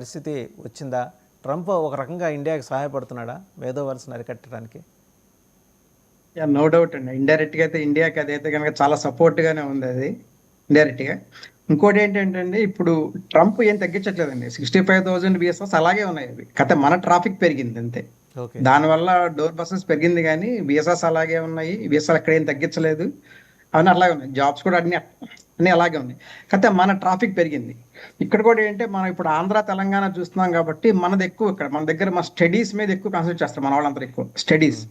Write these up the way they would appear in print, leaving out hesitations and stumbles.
పరిస్థితి వచ్చిందా? ట్రంప్ ఒక రకంగా ఇండియాకి సహాయపడుతున్నాడా మేధోవలసను అరికట్టడానికి? నో డౌట్ అండి. ఇండైరెక్ట్గా అయితే ఇండియాకి అదైతే కనుక చాలా సపోర్ట్గానే ఉంది అది ఇండైరెక్ట్గా. ఇంకోటి ఏంటంటే ఇప్పుడు ట్రంప్ ఏం తగ్గించట్లేదండి. 65,000 బిఎస్ఎస్ అలాగే ఉన్నాయి. అవి కథ మన ట్రాఫిక్ పెరిగింది అంతే. ఓకే. దానివల్ల డోర్ బస్సెస్ పెరిగింది కానీ బిఎస్ఎస్ అలాగే ఉన్నాయి. బిఎస్ఎస్ అక్కడ ఏం తగ్గించలేదు. అవన్నీ అలాగే ఉన్నాయి. జాబ్స్ కూడా అన్ని అలాగే ఉన్నాయి. కాకపోతే మన ట్రాఫిక్ పెరిగింది. ఇక్కడ కూడా ఏంటంటే మనం ఇప్పుడు ఆంధ్ర తెలంగాణ చూస్తున్నాం కాబట్టి మనది ఎక్కువ. ఇక్కడ మన దగ్గర మన స్టడీస్ మీద ఎక్కువ కాన్సన్ట్రేట్ చేస్తారు మన వాళ్ళంతా. ఎక్కువ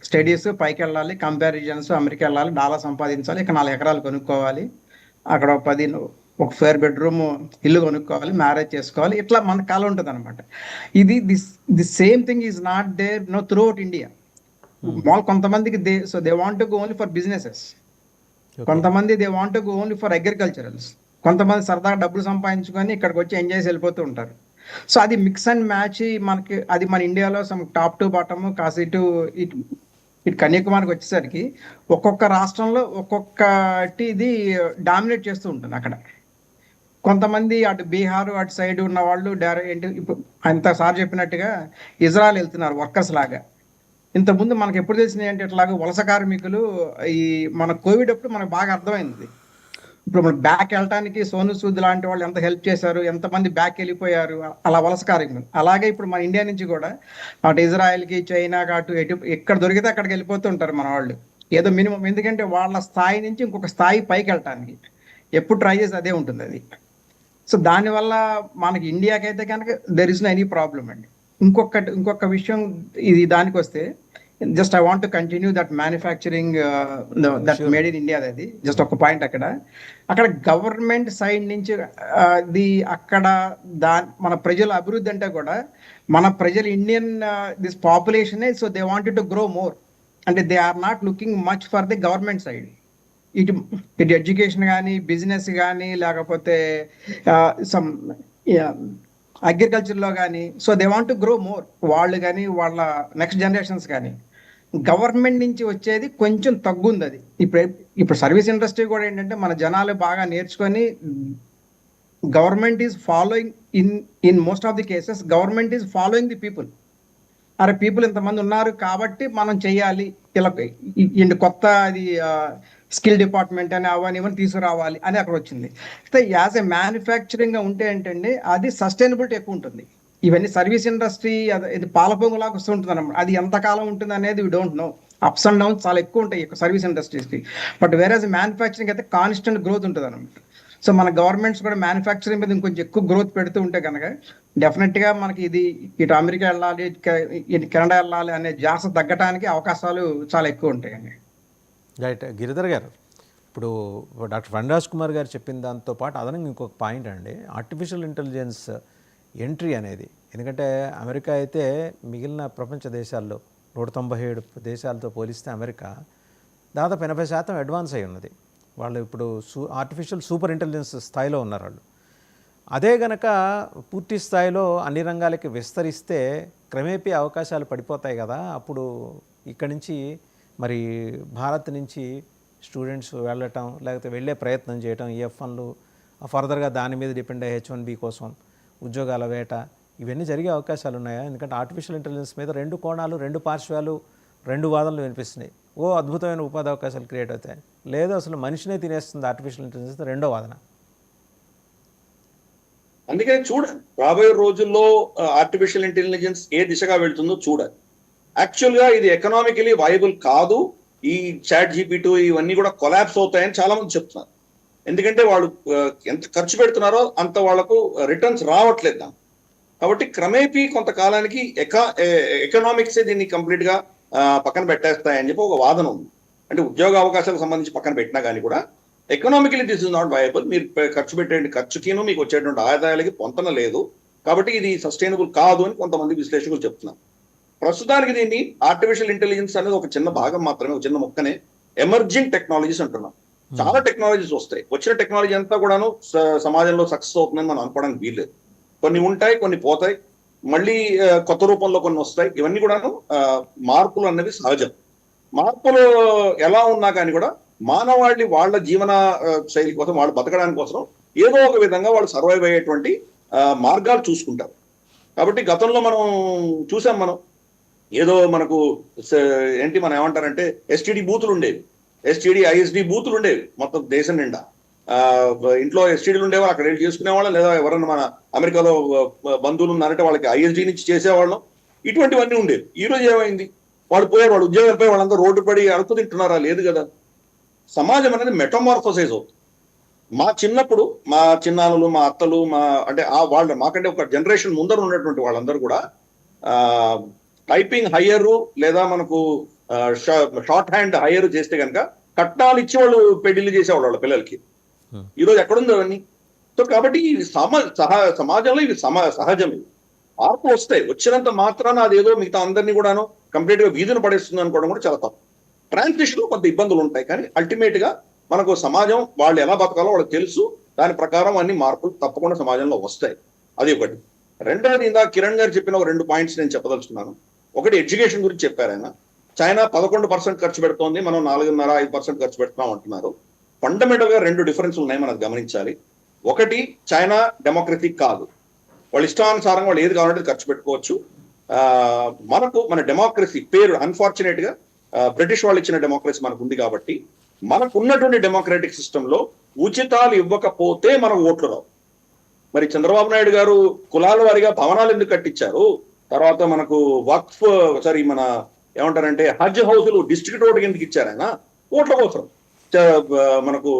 స్టడీస్ పైకి వెళ్ళాలి, కంపారిజన్స్ అమెరికా వెళ్ళాలి, డాలర్ సంపాదించాలి, ఇక్కడ 4 ఎకరాలు కొనుక్కోవాలి, అక్కడ 10 ఒక 4 బెడ్రూమ్ ఇల్లు కొనుక్కోవాలి, మ్యారేజ్ చేసుకోవాలి, ఇట్లా మన కాలం ఉంటుంది అనమాట. ఇది the same thing is not there throughout India. కొంతమందికి they want to go only for businesses, కొంతమంది they want to go only for agriculturals, కొంతమంది సరదాగా డబ్బులు సంపాదించుకొని ఇక్కడికి వచ్చి ఎంజాయ్ వెళ్ళిపోతూ ఉంటారు. సో అది మిక్స్ అండ్ మ్యాచ్. మనకి అది మన ఇండియాలో సమ్ టాప్ టు బాటమ్ కాసి ఇటు కన్యాకుమారికి వచ్చేసరికి ఒక్కొక్క రాష్ట్రంలో ఒక్కొక్కటి ఇది డామినేట్ చేస్తూ ఉంటుంది అక్కడ. కొంతమంది అటు బీహార్ అటు సైడ్ ఉన్న వాళ్ళు డైరెక్ట్ ఇప్పుడు అంత సార్ చెప్పినట్టుగా ఇజ్రాయెల్ వెళ్తున్నారు వర్కర్స్ లాగా. ఇంతకుముందు మనకు ఎప్పుడు తెలిసింది అంటే ఇట్లాగా వలస కార్మికులు ఈ మన కోవిడ్ అప్పుడు మనకు బాగా అర్థమైంది. ఇప్పుడు మన బ్యాక్ వెళ్ళటానికి సోను సూద్ లాంటి వాళ్ళు ఎంత హెల్ప్ చేశారు, ఎంతమంది బ్యాక్ వెళ్ళిపోయారు అలా వలస కార్మికులు. అలాగే ఇప్పుడు మన ఇండియా నుంచి కూడా అటు ఇజ్రాయెల్కి, చైనాకి, అటు ఎక్కడ దొరికితే అక్కడికి వెళ్ళిపోతూ ఉంటారు మన వాళ్ళు. ఏదో మినిమం, ఎందుకంటే వాళ్ళ స్థాయి నుంచి ఇంకొక స్థాయి పైకి వెళ్ళటానికి ఎప్పుడు ట్రై చేసి అదే ఉంటుంది అది. సో దానివల్ల మనకి ఇండియాకి అయితే కనుక there is no any problem అండి. ఇంకొక విషయం ఇది దానికి వస్తే, just I want to continue that manufacturing that made in India. అది జస్ట్ ఒక పాయింట్. అక్కడ గవర్నమెంట్ సైడ్ నుంచి అక్కడ మన ప్రజల అభివృద్ధి అంటే కూడా మన ప్రజలు Indian this population, so they wanted to grow more. అంటే they are not looking much for the government side. ఇటు ఎడ్యుకేషన్ కానీ, బిజినెస్ కానీ, లేకపోతే సమ్ అగ్రికల్చర్లో కానీ. So they want to grow more, వాళ్ళు కానీ వాళ్ళ నెక్స్ట్ జనరేషన్స్ కానీ. గవర్నమెంట్ నుంచి వచ్చేది కొంచెం తగ్గుంది అది. ఇప్పుడు సర్వీస్ ఇండస్ట్రీ కూడా ఏంటంటే మన జనాలు బాగా నేర్చుకొని government is following in most of the cases government is following the people. అరే పీపుల్ ఇంతమంది ఉన్నారు కాబట్టి మనం చెయ్యాలి, ఇలా కొత్త అది స్కిల్ డిపార్ట్మెంట్ అని అవన్నీ తీసుకురావాలి అని అక్కడ వచ్చింది. అయితే యాజ్ ఎ మ్యానుఫ్యాక్చరింగ్గా ఉంటే ఏంటంటే అది సస్టైనబిలిటీ ఎక్కువ ఉంటుంది. ఇవన్నీ సర్వీస్ ఇండస్ట్రీ ఇది పాలపొంగులాగా వస్తుంటుంది అన్నమాట. అది ఎంతకాలం ఉంటుంది అనేది we don't know. Ups and downs చాలా ఎక్కువ ఉంటాయి సర్వీస్ ఇండస్ట్రీస్కి. బట్ వేరేజ్ మ్యానుఫ్యాక్చరింగ్ అయితే కాన్స్టెంట్ గ్రోత్ ఉంటుంది అన్నమాట. సో మన గవర్నమెంట్స్ కూడా మ్యానుఫ్యాక్చరింగ్ మీద ఇంకొంచెం ఎక్కువ గ్రోత్ పెడుతూ ఉంటే కనుక డెఫినెట్గా మనకి ఇది ఇటు అమెరికా వెళ్ళాలి, ఇటు కెనడా వెళ్ళాలి అనే జాస తగ్గడానికి అవకాశాలు చాలా ఎక్కువ ఉంటాయండి. రైట్. గిరిధర్ గారు, ఇప్పుడు డాక్టర్ వనరాజ్ కుమార్ గారు చెప్పిన దాంతో పాటు అదనంగా ఇంకొక పాయింట్ అండి, ఆర్టిఫిషియల్ ఇంటెలిజెన్స్ ఎంట్రీ అనేది. ఎందుకంటే అమెరికా అయితే మిగిలిన ప్రపంచ దేశాల్లో 197 దేశాలతో పోలిస్తే అమెరికా దాదాపు 80% అడ్వాన్స్ అయి ఉన్నది. వాళ్ళు ఇప్పుడు ఆర్టిఫిషియల్ సూపర్ ఇంటెలిజెన్స్ స్థాయిలో ఉన్నారు వాళ్ళు. అదే గనక పూర్తి స్థాయిలో అన్ని రంగాలకి విస్తరిస్తే క్రమేపీ అవకాశాలు పడిపోతాయి కదా. అప్పుడు ఇక్కడి నుంచి మరి భారత్ నుంచి స్టూడెంట్స్ వెళ్ళటం, లేకపోతే వెళ్ళే ప్రయత్నం చేయటం, F1లు, ఫర్దర్గా దాని మీద డిపెండ్ అయ్యే H1B కోసం ఉద్యోగాల వేట, ఇవన్నీ జరిగే అవకాశాలు ఉన్నాయా? ఎందుకంటే ఆర్టిఫిషియల్ ఇంటెలిజెన్స్ మీద 2 కోణాలు, 2 పార్శ్వాలు, 2 వాదనలు వినిపిస్తున్నాయి. అద్భుతమైన ఉపాధి అవకాశాలు క్రియేట్ అవుతాయి, లేదు అసలు మనిషినే తినేస్తుంది ఆర్టిఫిషియల్ ఇంటెలిజెన్స్, రెండో వాదన. అందుకని చూడాలి రాబోయే రోజుల్లో ఆర్టిఫిషియల్ ఇంటెలిజెన్స్ ఏ దిశగా వెళ్తుందో చూడాలి. యాక్చువల్గా ఇది ఎకనామికలీ వైబుల్ కాదు. ఈ చాట్ జీపీటీ ఇవన్నీ కూడా కొలాప్స్ అవుతాయని చాలా మంది చెప్తున్నారు. ఎందుకంటే వాళ్ళు ఎంత ఖర్చు పెడుతున్నారో అంత వాళ్లకు రిటర్న్స్ రావట్లేదు దాన్ని. కాబట్టి క్రమేపీ కొంతకాలానికి ఎకనామిక్సే దీన్ని కంప్లీట్గా పక్కన పెట్టేస్తాయని చెప్పి ఒక వాదన ఉంది. అంటే ఉద్యోగ అవకాశాలకు సంబంధించి పక్కన పెట్టినా కానీ కూడా economically this is not viable. మీరు ఖర్చు పెట్టే ఖర్చుకిను మీకు వచ్చేటువంటి ఆదాయాలకి పొంతన లేదు, కాబట్టి ఇది సస్టైనబుల్ కాదు అని కొంతమంది విశ్లేషకులు చెప్తున్నారు. ప్రస్తుతానికి దీన్ని ఆర్టిఫిషియల్ ఇంటెలిజెన్స్ అనేది ఒక చిన్న భాగం మాత్రమే, ఒక చిన్న మొక్కనే. ఎమర్జింగ్ టెక్నాలజీస్ అంటున్నాం. చాలా టెక్నాలజీస్ వస్తాయి. వచ్చిన టెక్నాలజీ అంతా కూడాను సమాజంలో సక్సెస్ అవుతుందని మనం అనుకోవడానికి వీల్లేదు. కొన్ని ఉంటాయి, కొన్ని పోతాయి, మళ్ళీ కొత్త రూపంలో కొన్ని వస్తాయి. ఇవన్నీ కూడాను మార్పులు అన్నవి సహజం. మార్పులు ఎలా ఉన్నా కానీ కూడా మానవాళి వాళ్ళ జీవన శైలి కోసం, వాళ్ళు బతకడానికి కోసం ఏదో ఒక విధంగా వాళ్ళు సర్వైవ్ అయ్యేటువంటి మార్గాలు చూసుకుంటారు. కాబట్టి గతంలో మనం చూసాం, మనం ఏదో మనకు ఏంటి మనం ఏమంటారంటే ఎస్టీడీ బూతులు ఉండేవి, ఎస్టీడీ ఐఎస్డి బూతులు ఉండేవి మొత్తం దేశం నిండా. ఇంట్లో ఎస్టీడీలు ఉండేవాళ్ళు, అక్కడ వెళ్ళి చేసుకునేవాళ్ళం, లేదా ఎవరన్నా మన అమెరికాలో బంధువులు ఉన్నారంటే వాళ్ళకి ఐఎస్డి నుంచి చేసేవాళ్ళం. ఇటువంటివన్నీ ఉండేవి. ఈ రోజు ఏమైంది? వాళ్ళు పోయారు, వాళ్ళు ఉద్యోగాలు పోయి వాళ్ళంతా రోడ్డు పడి అడుగు తింటున్నారా? లేదు కదా. సమాజం అనేది మెటమార్ఫోసైజ్ అవుతుంది. మా చిన్నప్పుడు మా చిన్నాన్నలు, మా అత్తలు, అంటే వాళ్ళు మాకంటే ఒక జనరేషన్ ముందర ఉన్నటువంటి వాళ్ళందరూ కూడా టైపింగ్ హయ్యర్ లేదా మనకు షార్ట్ హ్యాండ్ హయ్యర్ చేస్తే కనుక కట్నాలు ఇచ్చి వాళ్ళు పెళ్లిళ్ళు చేసేవాళ్ళు వాళ్ళ పిల్లలకి. ఈరోజు ఎక్కడుంది అవన్నీ? సో కాబట్టి ఇది సమాజంలో ఇది సహజం. ఇది మార్పు వస్తాయి, వచ్చినంత మాత్రాన అదేదో మిగతా అందరినీ కూడాను కంప్లీట్ గా వీధిని పడేస్తుంది అనుకోవడం కూడా చాలా తప్పు. ట్రాన్స్లేషన్ లో కొంత ఇబ్బందులు ఉంటాయి, కానీ అల్టిమేట్ గా మనకు సమాజం వాళ్ళు ఎలా బతకాలో వాళ్ళకి తెలుసు. దాని ప్రకారం అన్ని మార్పులు తప్పకుండా సమాజంలో వస్తాయి. అది ఒకటి. రెండవది, ఇందాక కిరణ్ గారు చెప్పిన ఒక 2 పాయింట్స్ నేను చెప్పదలుచుకున్నాను. ఒకటి, ఎడ్యుకేషన్ గురించి చెప్పారు ఆయన. చైనా 11% ఖర్చు పెడుతోంది, మనం 4.5-5% ఖర్చు పెడుతున్నాం అంటున్నారు. ఫండమెంటల్ గా 2 డిఫరెన్స్ ఉన్నాయి, మనం గమనించాలి. ఒకటి, చైనా డెమోక్రటిక్ కాదు, వాళ్ళ ఇష్టానుసారంగా వాళ్ళు ఏది కావాలంటే ఖర్చు పెట్టుకోవచ్చు. మన డెమోక్రసీ పేరు అన్ఫార్చునేట్ గా బ్రిటిష్ వాళ్ళు ఇచ్చిన డెమోక్రసీ మనకు ఉంది. కాబట్టి మనకు ఉన్నటువంటి డెమోక్రటిక్ సిస్టమ్ లో ఉచితాలు ఇవ్వకపోతే మనకు ఓట్లు రావు. మరి చంద్రబాబు నాయుడు గారు కులాల వారిగా భవనాలు ఎందుకు కట్టించారు? తర్వాత మనకు వక్ఫ్ మన ఏమంటారంటే హజ్ హౌసులు డిస్ట్రిక్ట్ రోడ్డు ఎందుకు ఇచ్చారు? ఆయన ఓట్ల కోసం. మనకు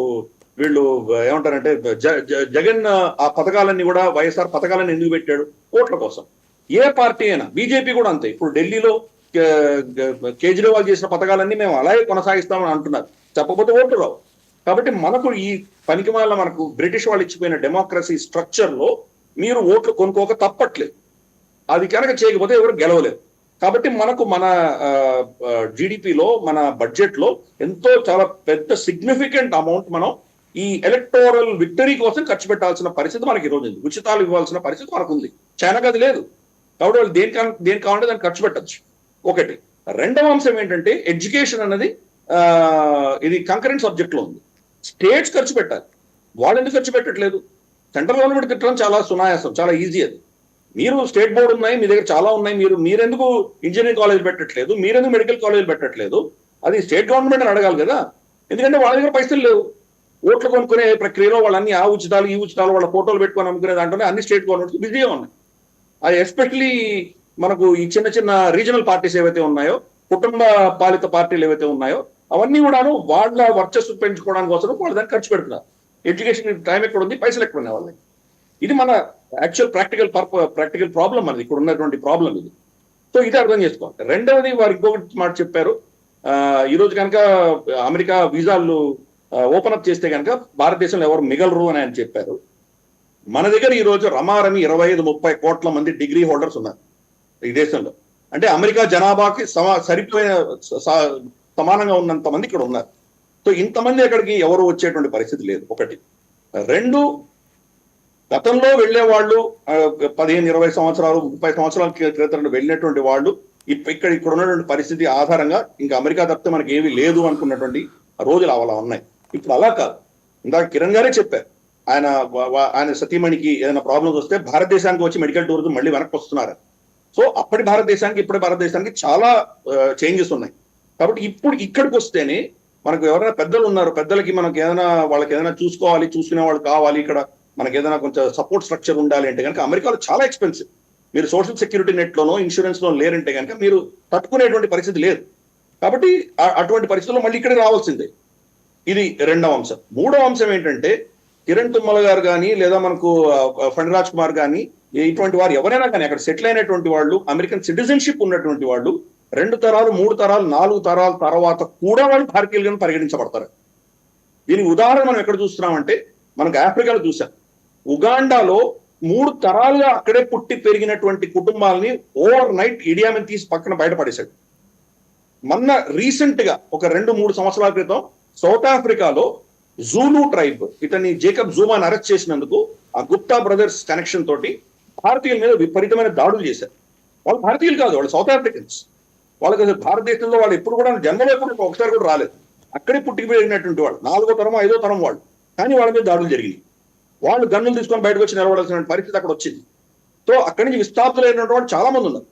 వీళ్ళు ఏమంటారంటే జగన్ ఆ పథకాలన్నీ కూడా వైఎస్ఆర్ పథకాలన్నీ ఎందుకు పెట్టాడు? ఓట్ల కోసం. ఏ పార్టీ అయినా, బీజేపీ కూడా అంతే. ఇప్పుడు ఢిల్లీలో కేజ్రీవాల్ చేసిన పథకాలన్నీ మేము అలాగే కొనసాగిస్తామని అంటున్నారు, చెప్పకపోతే ఓట్లు రావు. కాబట్టి మనకు ఈ పనికిమాల మనకు బ్రిటిష్ వాళ్ళు ఇచ్చిపోయిన డెమోక్రసీ స్ట్రక్చర్ లో మీరు ఓట్లు కొనుక్కోక తప్పట్లేదు. అది కనుక చేయకపోతే ఎవరు గెలవలేరు. కాబట్టి మనకు మన జీడిపిలో, మన బడ్జెట్ లో ఎంతో చాలా పెద్ద సిగ్నిఫికెంట్ అమౌంట్ మనం ఈ ఎలక్టోరల్ విక్టరీ కోసం ఖర్చు పెట్టాల్సిన పరిస్థితి మనకి ఈ రోజు ఉంది. ఉచితాలు ఇవ్వాల్సిన పరిస్థితి మనకు ఉంది. చైనాకి అది లేదు. కాబట్టి వాళ్ళు దేనికి కావాలంటే దాన్ని ఖర్చు పెట్టచ్చు. ఒకటి. రెండవ అంశం ఏంటంటే ఎడ్యుకేషన్ అన్నది ఇది కంకరెంట్ సబ్జెక్ట్ లో ఉంది. స్టేట్స్ ఖర్చు పెట్టాలి, వాళ్ళు ఎందుకు ఖర్చు పెట్టట్లేదు? సెంట్రల్ గవర్నమెంట్ తిట్టడం చాలా సునాయాసం, చాలా ఈజీ. అది మీరు స్టేట్ బోర్డు ఉన్నాయి, మీ దగ్గర చాలా ఉన్నాయి, మీరెందుకు ఇంజనీరింగ్ కాలేజ్ పెట్టట్లేదు, మీరెందుకు మెడికల్ కాలేజ్ పెట్టట్లేదు? అది స్టేట్ గవర్నమెంట్ అని అడగాలి కదా. ఎందుకంటే వాళ్ళ దగ్గర పైసలు లేవు. ఓట్లు కొనుక్కునే ప్రక్రియలో వాళ్ళన్ని ఆ ఉచితాలు ఈ ఉచితాలు వాళ్ళ ఫోటోలు పెట్టుకొని అమ్ముకునే దాంట్లోనే అన్ని స్టేట్ గవర్నమెంట్స్ బిజీగా ఉన్నాయి. అది ఎస్పెషలీ మనకు ఈ చిన్న చిన్న రీజనల్ పార్టీస్ ఏవైతే ఉన్నాయో, కుటుంబ పాలిత పార్టీలు ఏవైతే ఉన్నాయో, అవన్నీ కూడాను వాళ్ళ వర్చస్సు పెంచుకోవడానికి కోసం వాళ్ళు దాన్ని ఖర్చు పెడుతున్నారు. ఎడ్యుకేషన్ టైం ఎక్కడ ఉంది, పైసలు ఎక్కడ ఉన్నాయి వాళ్ళకి. ఇది మన యాక్చువల్ ప్రాక్టికల్ ప్రాబ్లం అనేది, ఇక్కడ ఉన్నటువంటి ప్రాబ్లం ఇది. సో ఇది అర్థం చేసుకోవాలి. రెండవది, వారు ఇంకొకటి మాట చెప్పారు. ఈ రోజు కనుక అమెరికా వీసాలు ఓపెన్ అప్ చేస్తే కనుక భారతదేశంలో ఎవరు మిగలరు అని ఆయన చెప్పారు. మన దగ్గర ఈ రోజు రమారమి 25-30 కోట్ల మంది డిగ్రీ హోల్డర్స్ ఉన్నారు ఈ దేశంలో. అంటే అమెరికా జనాభాకి సరిపోయిన సమానంగా ఉన్నంత మంది ఇక్కడ ఉన్నారు. సో ఇంతమంది ఎక్కడికి ఎవరు వచ్చేటువంటి పరిస్థితి లేదు. ఒకటి. రెండు, గతంలో వెళ్లే వాళ్ళు 15-20 సంవత్సరాలు 30 సంవత్సరాల క్రితం వెళ్ళినటువంటి వాళ్ళు ఇక్కడ ఉన్నటువంటి పరిస్థితి ఆధారంగా ఇంకా అమెరికా తప్పితే మనకి ఏమీ లేదు అనుకున్నటువంటి రోజులు అలా ఉన్నాయి. ఇప్పుడు అలా కాదు. ఇందాక కిరణ్ గారే చెప్పారు, ఆయన సతీమణికి ఏదైనా ప్రాబ్లమ్స్ వస్తే భారతదేశానికి వచ్చి మెడికల్ టూరిజం మళ్ళీ వెనక్కి వస్తున్నారు. సో అప్పటి భారతదేశానికి ఇప్పటి భారతదేశానికి చాలా చేంజెస్ ఉన్నాయి. కాబట్టి ఇప్పుడు ఇక్కడికి వస్తేనే మనకు ఎవరైనా పెద్దలు ఉన్నారు, పెద్దలకి మనకి వాళ్ళకి ఏదైనా చూసుకునే వాళ్ళు కావాలి, ఇక్కడ మనకి ఏదైనా కొంచెం సపోర్ట్ స్ట్రక్చర్ ఉండాలి అంటే కనుక అమెరికాలో చాలా ఎక్స్పెన్సివ్. మీరు సోషల్ సెక్యూరిటీ నెట్ లోనో ఇన్సూరెన్స్ లోనో లేరంటే కనుక మీరు తట్టుకునేటువంటి పరిస్థితి లేదు. కాబట్టి అటువంటి పరిస్థితుల్లో మళ్ళీ ఇక్కడికి రావాల్సిందే. ఇది రెండవ అంశం. మూడవ అంశం ఏంటంటే, కిరణ్ తుమ్మల గారు కానీ లేదా మనకు ఫణిరాజ్ కుమార్ కానీ ఇటువంటి వారు ఎవరైనా కానీ అక్కడ సెటిల్ అయినటువంటి వాళ్ళు, అమెరికన్ సిటిజన్షిప్ ఉన్నటువంటి వాళ్ళు 2 తరాలు 3 తరాలు 4 తరాల తర్వాత కూడా వాళ్ళు భారతీయులుగా పరిగణించబడతారు. దీనికి ఉదాహరణ మనం ఎక్కడ చూస్తున్నామంటే, మనకు ఆఫ్రికాలో చూసాం. ఉగాండాలో 3 తరాలుగా అక్కడే పుట్టి పెరిగినటువంటి కుటుంబాలని ఓవర్ నైట్ ఇడి అమీన్ తీసి పక్కన బయటపడేశాడు. మొన్న రీసెంట్ గా ఒక 2-3 సంవత్సరాల క్రితం సౌత్ ఆఫ్రికాలో జూలు ట్రైబ్ ఇతన్ని జేకబ్ జూమాని అరెస్ట్ చేసినందుకు ఆ గుప్తా బ్రదర్స్ కనెక్షన్ తోటి భారతీయుల మీద విపరీతమైన దాడులు చేశారు. వాళ్ళు భారతీయులు కాదు, వాళ్ళు సౌత్ ఆఫ్రికన్స్. వాళ్ళకి అసలు భారతదేశంలో వాళ్ళు ఎప్పుడు కూడా జన్మలో ఎప్పుడు ఒకసారి కూడా రాలేదు. అక్కడే పుట్టికి పెరిగినటువంటి వాళ్ళు, 4వ తరం 5వ తరం వాళ్ళు. కానీ వాళ్ళ మీద దాడులు జరిగినాయి. వాళ్ళు గన్నులు తీసుకొని బయటకు వచ్చి నిలబడాల్సిన పరిస్థితి అక్కడ వచ్చింది. సో అక్కడి నుంచి విస్థాపితులైనటువంటి వాళ్ళు చాలా మంది ఉన్నారు.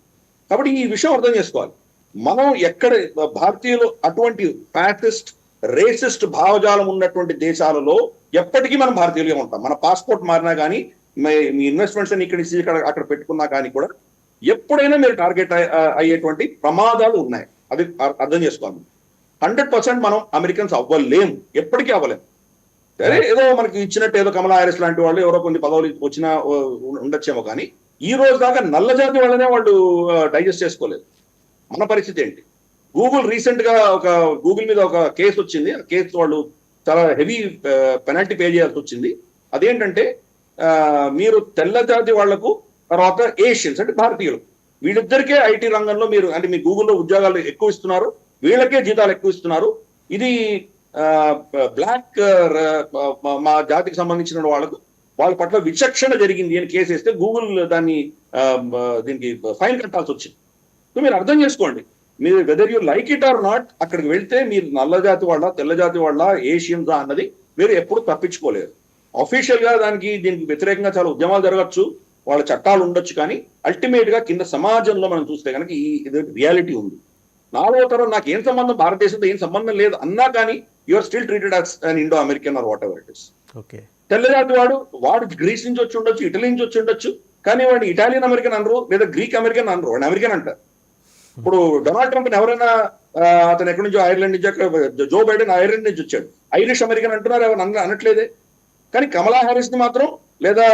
కాబట్టి ఈ విషయం అర్థం చేసుకోవాలి. మనం ఎక్కడ భారతీయులు అటువంటి ఫ్యాసిస్ట్ రేసిస్ట్ భావజాలం ఉన్నటువంటి దేశాలలో ఎప్పటికీ మనం భారతీయులుగా ఉంటాం. మన పాస్పోర్ట్ మారినా కానీ, మీ ఇన్వెస్ట్మెంట్స్ అని ఇక్కడి నుంచి అక్కడ పెట్టుకున్నా కానీ కూడా ఎప్పుడైనా మీరు టార్గెట్ అయ్యేటువంటి ప్రమాదాలు ఉన్నాయి. అది అర్థం చేసుకోవాలి. 100% మనం అమెరికన్స్ అవ్వలేము, ఎప్పటికీ అవ్వలేము. సరే, ఏదో మనకి ఇచ్చినట్టు ఏదో కమలా హారిస్ లాంటి వాళ్ళు ఎవరో కొన్ని పదవులు వచ్చినా ఉండొచ్చేమో, కానీ ఈ రోజు దాకా నల్ల జాతి వాళ్ళనే వాళ్ళు డైజెస్ట్ చేసుకోలేదు. మన పరిస్థితి ఏంటి? గూగుల్ రీసెంట్ గా గూగుల్ మీద ఒక కేసు వచ్చింది. ఆ కేసు వాళ్ళు చాలా హెవీ పెనాల్టీ పే చేయాల్సి వచ్చింది. అదేంటంటే మీరు తెల్ల జాతి వాళ్లకు, తర్వాత ఏషియన్స్ అంటే భారతీయులు, వీళ్ళిద్దరికే ఐటీ రంగంలో మీరు అంటే మీ గూగుల్లో ఉద్యోగాలు ఎక్కువ ఇస్తున్నారు, వీళ్ళకే జీతాలు ఎక్కువ ఇస్తున్నారు. ఇది బ్లాక్ మా జాతికి సంబంధించిన వాళ్ళ పట్ల విచక్షణ జరిగింది అని కేసు వేస్తే గూగుల్ దీనికి ఫైన్ కట్టాల్సి వచ్చింది. సో మీరు అర్థం చేసుకోండి, మీరు whether you like it or not, అక్కడికి వెళ్తే మీరు నల్ల జాతి వాళ్ళ, తెల్ల జాతి వాళ్ళ, ఏషియన్సా అన్నది మీరు ఎప్పుడు తప్పించుకోలేరు. అఫీషియల్ గా దీనికి వ్యతిరేకంగా చాలా ఉద్యమాలు జరగచ్చు, వాళ్ళ చట్టాలు ఉండొచ్చు, కానీ అల్టిమేట్ గా కింద సమాజంలో మనం చూస్తే కనుక ఇది రియాలిటీ ఉంది. 4వ తరం నాకు ఏం సంబంధం, భారతదేశంతో ఏం సంబంధం లేదు అన్నా కానీ you're still treated as an Indo American or whatever it is. Okay, తెల్లజాతి వాడు గ్రీస్ నుంచి వచ్చి ఉండొచ్చు, ఇటలీ నుంచి వచ్చి ఉండొచ్చు, కానీ వాడిని ఇటాలియన్ అమెరికన్ అనరు, లేదా గ్రీక్ అమెరికన్ అనరు, వాడిని అమెరికన్ అంటారు. ఇప్పుడు డొనాల్డ్ ట్రంప్ ఎవరైనా అతను ఎక్కడి నుంచో ఐర్లాండ్ నుంచి, జో బైడెన్ ఐర్లాండ్ నుంచి వచ్చాడు, ఐరిష్ అమెరికన్ అంటున్నారు, ఎవరు అనట్లేదే. కానీ కమలా హారిస్ ని మాత్రం, లేదా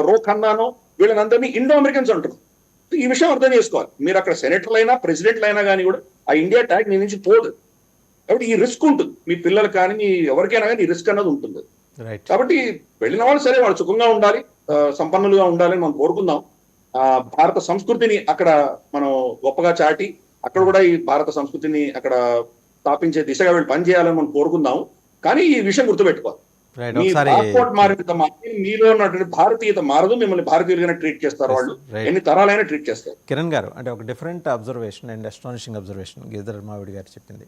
రో ఖన్నానో, వీళ్ళనందరినీ ఇండో అమెరికన్స్ అంటున్నారు. ఈ విషయం అర్థం చేసుకోవాలి. మీరు అక్కడ సెనేటర్లు అయినా, ప్రెసిడెంట్లు అయినా కానీ కూడా ఆ ఇండియా ట్యాగ్ నీ నుంచి పోదు. కాబట్టి ఈ రిస్క్ ఉంటుంది, మీ పిల్లలు కానీ మీ ఎవరికైనా కానీ ఈ రిస్క్ అన్నది ఉంటుంది. కాబట్టి వెళ్ళిన వాళ్ళు సరే, వాళ్ళు సుఖంగా ఉండాలి, సంపన్నులుగా ఉండాలని మనం కోరుకుందాం. భారత సంస్కృతిని అక్కడ మనం గొప్పగా చాటి, అక్కడ కూడా ఈ భారత సంస్కృతిని అక్కడ స్థాపించే దిశగా వీళ్ళు పనిచేయాలని మనం కోరుకుందాం. కానీ ఈ విషయం గుర్తుపెట్టుకోవాలి, మీ పాస్పోర్ట్ మారినంత మాత్రం మీలో ఉన్నటువంటి భారతీయత మారదు. మిమ్మల్ని భారతీయులుగానే ట్రీట్ చేస్తారు వాళ్ళు, ఎన్ని తరాలైనా ట్రీట్ చేస్తారు. కిరణ్ గారు, అంటే ఒక different observation and astonishing observation Giridhar మావిడి గారు చెప్పింది.